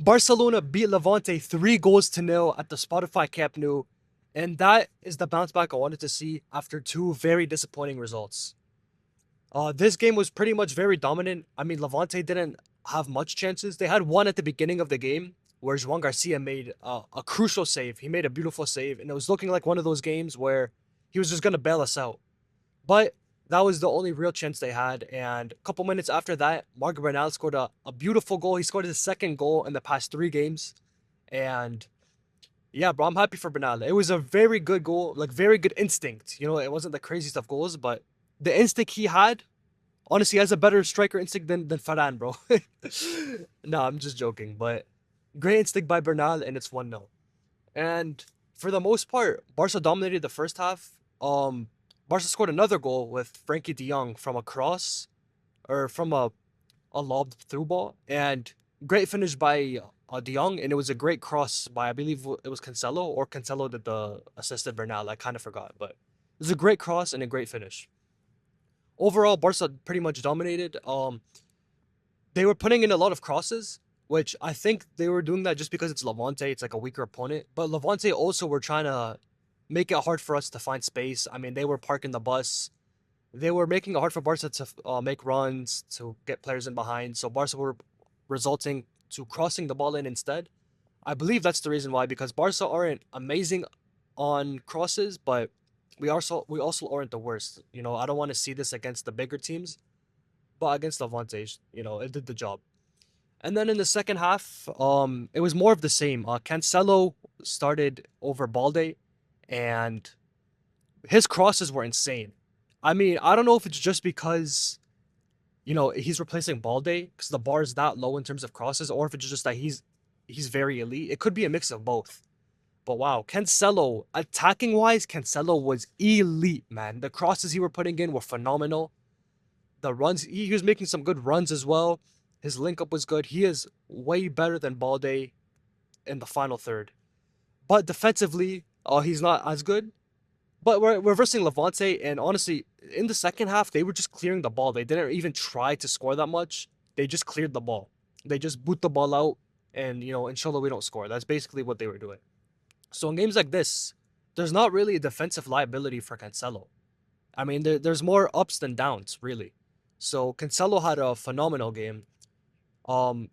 Barcelona beat Levante 3 goals to nil at the Spotify Camp Nou, and that is the bounce back I wanted to see after two very disappointing results. This game was pretty much very dominant. I mean, Levante didn't have much chances. They had one at the beginning of the game where Juan Garcia made a crucial save. He made a beautiful save, and it was looking like one of those games where he was just going to bail us out. But that was the only real chance they had. And a couple minutes after that, Bernal scored a beautiful goal. He scored his second goal in the past 3 games. And yeah, bro, I'm happy for Bernal. It was a very good goal, like very good instinct. It wasn't the craziest of goals, but the instinct he had, honestly, he has a better striker instinct than Ferran, bro. No, I'm just joking. But great instinct by Bernal, and it's 1-0. And for the most part, Barca dominated the first half. Barca scored another goal with Frenkie de Jong from a cross or from a lobbed through ball, and great finish by de Jong, and it was a great cross by I believe it was Cancelo, or Cancelo did the assisted Bernal. I kind of forgot, but it was a great cross and a great finish. Overall, Barca pretty much dominated. They were putting in a lot of crosses, which I think they were doing that just because it's Levante. It's like a weaker opponent. But Levante also were trying to make it hard for us to find space. I mean, they were parking the bus. They were making it hard for Barca to make runs, to get players in behind. So Barca were resulting to crossing the ball in instead. I believe that's the reason why, because Barca aren't amazing on crosses, but we also aren't the worst. I don't want to see this against the bigger teams, but against Levante, it did the job. And then in the second half, it was more of the same. Cancelo started over Balde, and his crosses were insane. I mean, I don't know if it's just because he's replacing Balde because the bar is that low in terms of crosses, or if it's just that he's very elite. It could be a mix of both. But wow, Cancelo, attacking wise, Cancelo was elite, man. The crosses he were putting in were phenomenal. The runs, he was making some good runs as well. His link up was good. He is way better than Balde in the final third. But defensively, he's not as good. But we're reversing Levante, and honestly, in the second half, they were just clearing the ball. They didn't even try to score that much. They just cleared the ball. They just boot the ball out, and inshallah we don't score. That's basically what they were doing. So in games like this, there's not really a defensive liability for Cancelo. I mean, there's more ups than downs, really. So Cancelo had a phenomenal game. Um,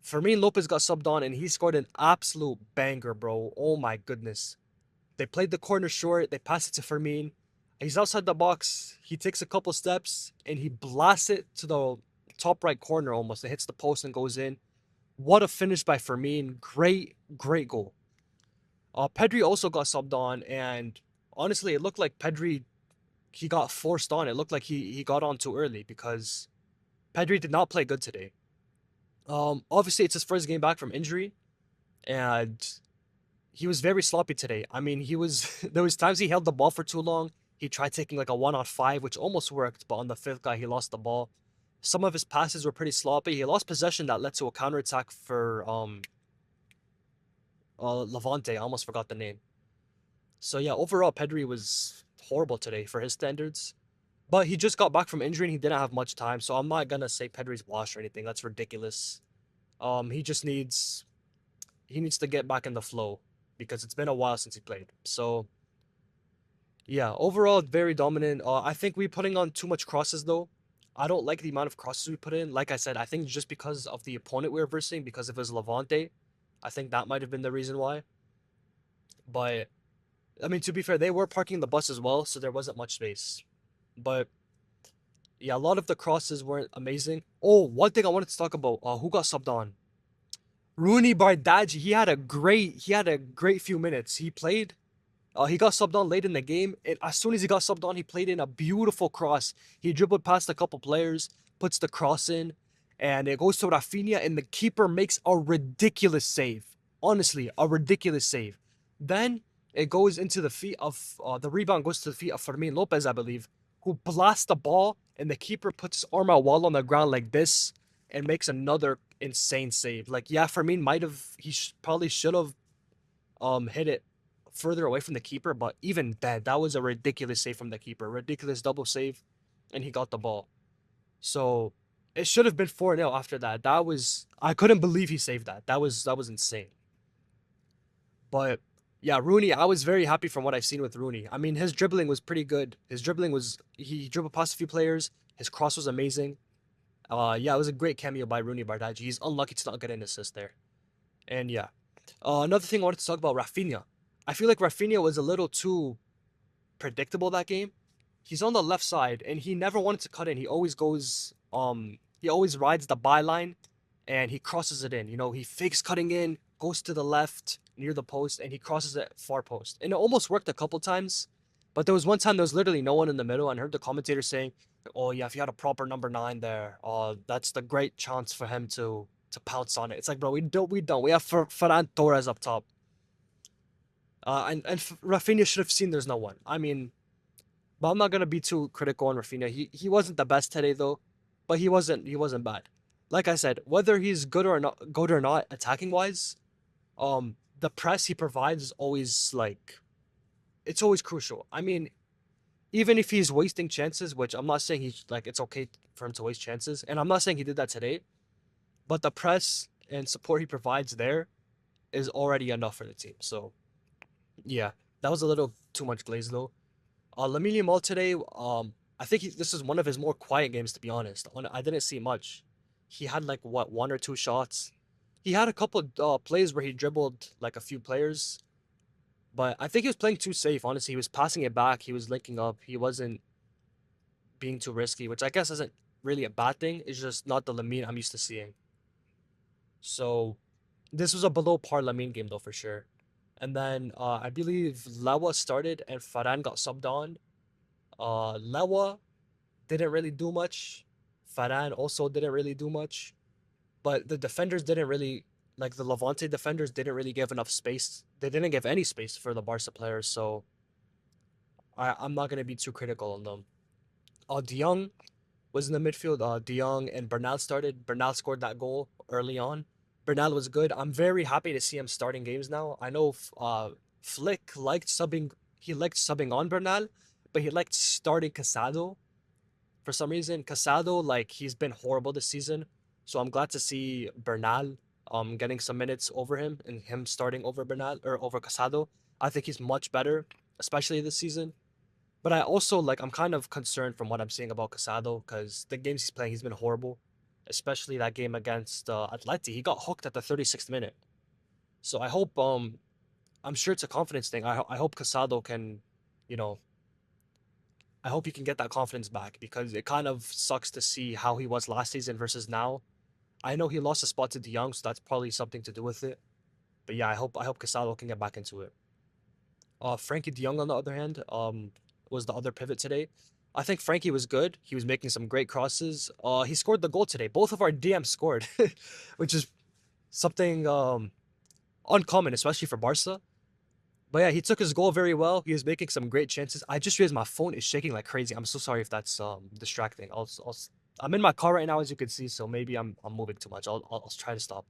Fermin Lopez got subbed on, and he scored an absolute banger, bro. Oh my goodness. They played the corner short. They pass it to Fermin. He's outside the box. He takes a couple steps and he blasts it to the top right corner almost. It hits the post and goes in. What a finish by Fermin. Great, great goal. Pedri also got subbed on, and honestly, it looked like Pedri, he got forced on. It looked like he got on too early because Pedri did not play good today. Obviously, it's his first game back from injury, and he was very sloppy today. I mean, there was times he held the ball for too long. He tried taking like a 1-on-5, which almost worked, but on the fifth guy, he lost the ball. Some of his passes were pretty sloppy. He lost possession that led to a counterattack for Levante. I almost forgot the name. So yeah, overall, Pedri was horrible today for his standards. But he just got back from injury and he didn't have much time, so I'm not gonna say Pedri's washed or anything. That's ridiculous. He just needs to get back in the flow because it's been a while since he played. So yeah, overall very dominant. I think we putting on too much crosses though. I don't like the amount of crosses we put in. Like I said, I think just because of the opponent we were versing, because of his Levante, I think that might have been the reason why. But I mean, to be fair, they were parking the bus as well, so there wasn't much space. But yeah, a lot of the crosses weren't amazing. Oh, one thing I wanted to talk about. Who got subbed on? Roony Bardghji. He had a great few minutes. He played. He got subbed on late in the game, and as soon as he got subbed on, he played in a beautiful cross. He dribbled past a couple players, puts the cross in, and it goes to Rafinha, and the keeper makes a ridiculous save. Honestly, a ridiculous save. Then it goes into the feet of the rebound goes to the feet of Fermin Lopez, I believe, who blasts the ball, and the keeper puts his arm out wall on the ground like this and makes another insane save. Like, yeah, Fermin might have, probably should have hit it further away from the keeper, but even that was a ridiculous save from the keeper. Ridiculous double save, and he got the ball. So It should have been 4-0 after that. That was I couldn't believe he saved that. That was insane. But yeah, Roony, I was very happy from what I've seen with Roony. I mean, his dribbling was pretty good. His dribbling was he dribbled past a few players. His cross was amazing. Yeah, it was a great cameo by Rooney Bardaji. He's unlucky to not get an assist there. And yeah, another thing I wanted to talk about Rafinha. I feel like Rafinha was a little too predictable that game. He's on the left side and he never wanted to cut in. He always rides the byline and he crosses it in. You know, he fakes cutting in, goes to the left near the post and he crosses it far post. And it almost worked a couple times. But there was one time there was literally no one in the middle and I heard the commentator saying, "Oh yeah, if you had a proper number 9 there, that's the great chance for him to pounce on it." It's like, bro, we don't. We have Ferran Torres up top. And Rafinha should have seen there's no one. I mean, but I'm not gonna be too critical on Rafinha. He wasn't the best today though, but he wasn't bad. Like I said, whether he's good or not attacking wise, the press he provides is always like it's always crucial. I mean, even if he's wasting chances, which I'm not saying he's like it's okay for him to waste chances, and I'm not saying he did that today, but the press and support he provides there is already enough for the team. So yeah, that was a little too much glaze though. Lamine Yamal today, I think this is one of his more quiet games to be honest. I didn't see much. He had like what one or two shots. He had a couple plays where he dribbled like a few players, but I think he was playing too safe. Honestly, he was passing it back. He was linking up. He wasn't being too risky, which I guess isn't really a bad thing. It's just not the Lamine I'm used to seeing. So this was a below par Lamine game though for sure. And then I believe Lewa started and Faran got subbed on. Lewa didn't really do much. Faran also didn't really do much. But the defenders didn't really like the Levante defenders didn't really give enough space. They didn't give any space for the Barca players, so I'm not gonna be too critical on them. De Jong was in the midfield. De Jong and Bernal started. Bernal scored that goal early on. Bernal was good. I'm very happy to see him starting games now. I know Flick liked subbing. He liked subbing on Bernal, but he liked starting Casado for some reason. Casado, like he's been horrible this season, so I'm glad to see Bernal getting some minutes over him and him starting over Bernal or over Casado. I think he's much better, especially this season. But I also like I'm kind of concerned from what I'm seeing about Casado because the games he's playing he's been horrible, especially that game against Atleti. He got hooked at the 36th minute. So I hope I'm sure it's a confidence thing. I hope Casado can, you know, I hope he can get that confidence back because it kind of sucks to see how he was last season versus now. I know he lost a spot to De Jong, so that's probably something to do with it. But yeah, I hope Casado can get back into it. Frankie De Jong on the other hand, was the other pivot today. I think Frankie was good. He was making some great crosses. He scored the goal today. Both of our DMs scored, which is something uncommon, especially for Barca. But yeah, he took his goal very well. He was making some great chances. I just realized my phone is shaking like crazy. I'm so sorry if that's distracting. I'm in my car right now, as you can see, so maybe I'm moving too much. I'll try to stop.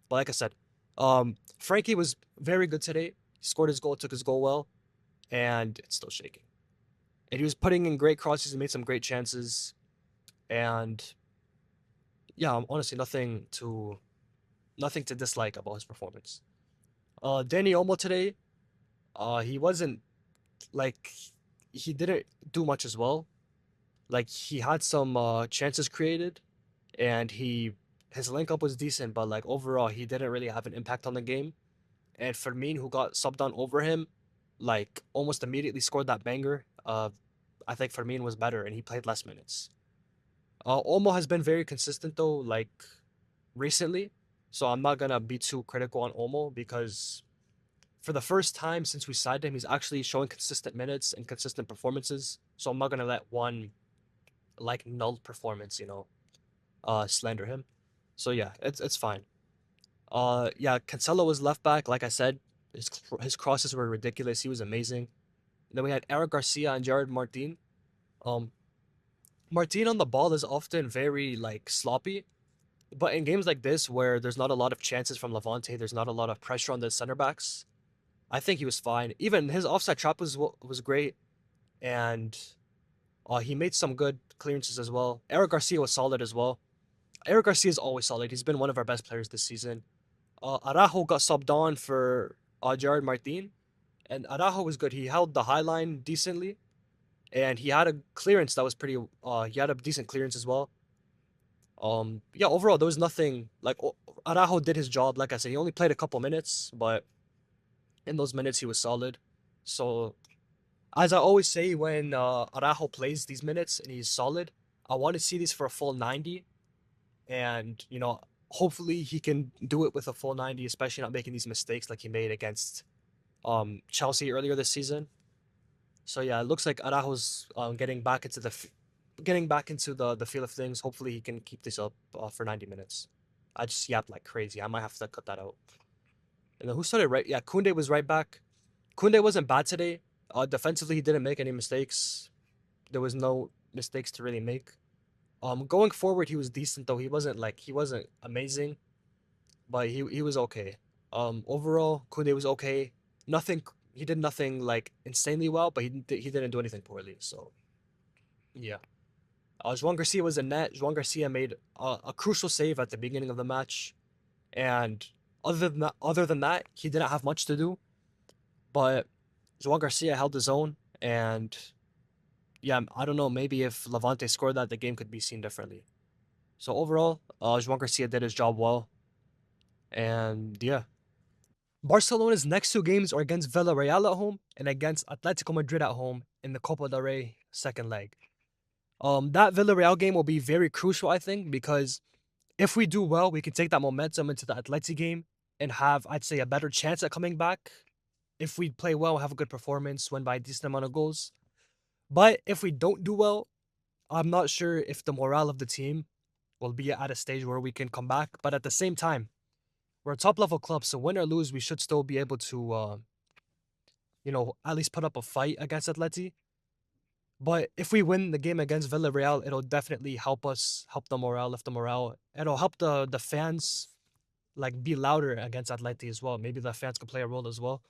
But like I said, Frankie was very good today. He scored his goal, took his goal well, and it's still shaking. And he was putting in great crosses and made some great chances. And yeah, honestly nothing to dislike about his performance. Danny Olmo today, he wasn't like he didn't do much as well. Like he had some chances created, and his link up was decent, but like overall he didn't really have an impact on the game. And Fermin, who got subbed on over him, like almost immediately scored that banger. I think Fermin was better and he played less minutes. Olmo has been very consistent though, like recently. So I'm not gonna be too critical on Olmo because for the first time since we signed him, he's actually showing consistent minutes and consistent performances. So I'm not gonna let one like null performance, slander him. So yeah, it's fine. Yeah, Cancelo was left back. Like I said, his crosses were ridiculous. He was amazing. And then we had Eric Garcia and Jared Martin. Um, Martin on the ball is often very like sloppy, but in games like this where there's not a lot of chances from Levante, there's not a lot of pressure on the center backs. I think he was fine. Even his offside trap was great, and he made some good clearances as well. Eric Garcia was solid as well. Eric Garcia is always solid. He's been one of our best players this season. Araujo got subbed on for Gerard Martin, and Araujo was good. He held the high line decently, and he had a clearance that was pretty. He had a decent clearance as well. Yeah, overall there was nothing like Araujo did his job. Like I said, he only played a couple minutes, but in those minutes he was solid. So as I always say, when Araujo plays these minutes and he's solid, I want to see these for a full 90, and hopefully he can do it with a full 90, especially not making these mistakes like he made against Chelsea earlier this season. So yeah, it looks like Araujo's getting back into the feel of things. Hopefully he can keep this up for 90 minutes. I just yapped like crazy. I might have to cut that out. And then who started right? Yeah, Koundé was right back. Koundé wasn't bad today. Defensively, he didn't make any mistakes. There was no mistakes to really make. Going forward, he was decent though. He wasn't amazing, but he was okay. Overall, Koundé was okay. Nothing. He did nothing like insanely well, but he didn't do anything poorly. So yeah. Juan Garcia was in net. Juan Garcia made a crucial save at the beginning of the match, and other than that, he didn't have much to do. But Juan Garcia held his own, and yeah, I don't know. Maybe if Levante scored that, the game could be seen differently. So overall, Juan Garcia did his job well, and yeah. Barcelona's next two games are against Villareal at home and against Atletico Madrid at home in the Copa del Rey second leg. That Villarreal game will be very crucial, I think, because if we do well, we can take that momentum into the Atleti game and have, I'd say, a better chance at coming back. If we play well, have a good performance, win by a decent amount of goals. But if we don't do well, I'm not sure if the morale of the team will be at a stage where we can come back. But at the same time, we're a top level club, so win or lose, we should still be able to, at least put up a fight against Atleti. But if we win the game against Villarreal, it'll definitely help us, help the morale, lift the morale. It'll help the fans like be louder against Atleti as well. Maybe the fans could play a role as well.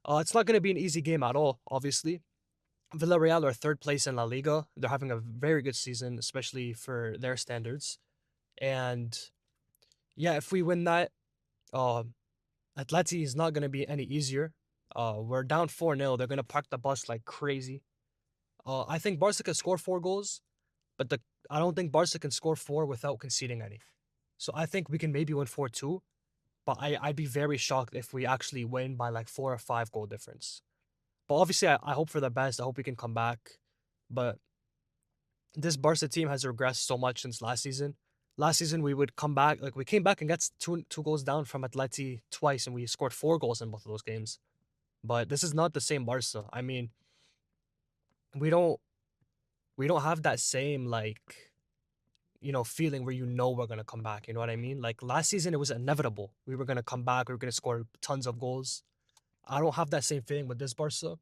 It's not going to be an easy game at all, obviously. Villarreal are third place in La Liga. They're having a very good season, especially for their standards. And yeah, if we win that, uh, Atleti is not going to be any easier. We're down 4-0. They're going to park the bus like crazy. I think Barca can score 4 goals, but I don't think Barca can score 4 without conceding any. So I think we can maybe win 4-2, but I'd be very shocked if we actually win by like 4 or 5 goal difference. But obviously, I hope for the best. I hope we can come back. But this Barca team has regressed so much since last season. Last season, we would come back, like we came back and got two goals down from Atleti twice, and we scored 4 goals in both of those games. But this is not the same Barca. I mean, we don't we don't have that same like feeling where we're gonna come back. You know what I mean? Like last season, it was inevitable. We were gonna come back. We were gonna score tons of goals. I don't have that same feeling with this Barca,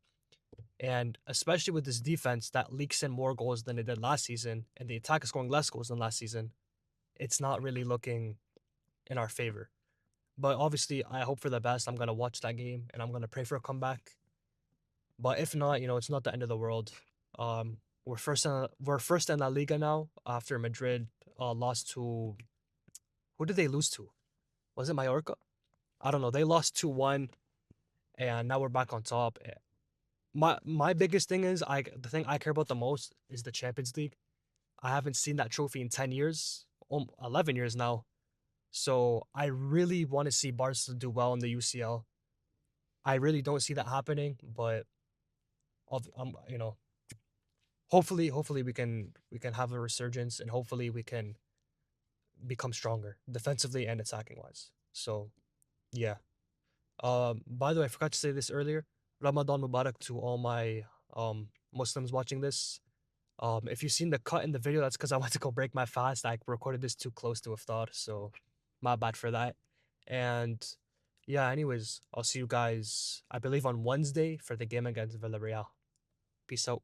and especially with this defense that leaks in more goals than it did last season, and the attack is scoring less goals than last season. It's not really looking in our favor. But obviously, I hope for the best. I'm gonna watch that game and I'm gonna pray for a comeback. But if not, it's not the end of the world. We're first in La Liga now after Madrid lost to, who did they lose to? Was it Mallorca? I don't know. They lost 2-1, and now we're back on top. My biggest thing is the thing I care about the most is the Champions League. I haven't seen that trophy in 10 years, 11 years now. So I really want to see Barca do well in the UCL. I really don't see that happening, but hopefully we can have a resurgence, and hopefully we can become stronger defensively and attacking wise. So yeah. By the way, I forgot to say this earlier. Ramadan Mubarak to all my Muslims watching this. If you've seen the cut in the video, that's because I went to go break my fast. I recorded this too close to iftar, so my bad for that. And yeah, anyways, I'll see you guys, I believe, on Wednesday for the game against Villarreal. Peace out.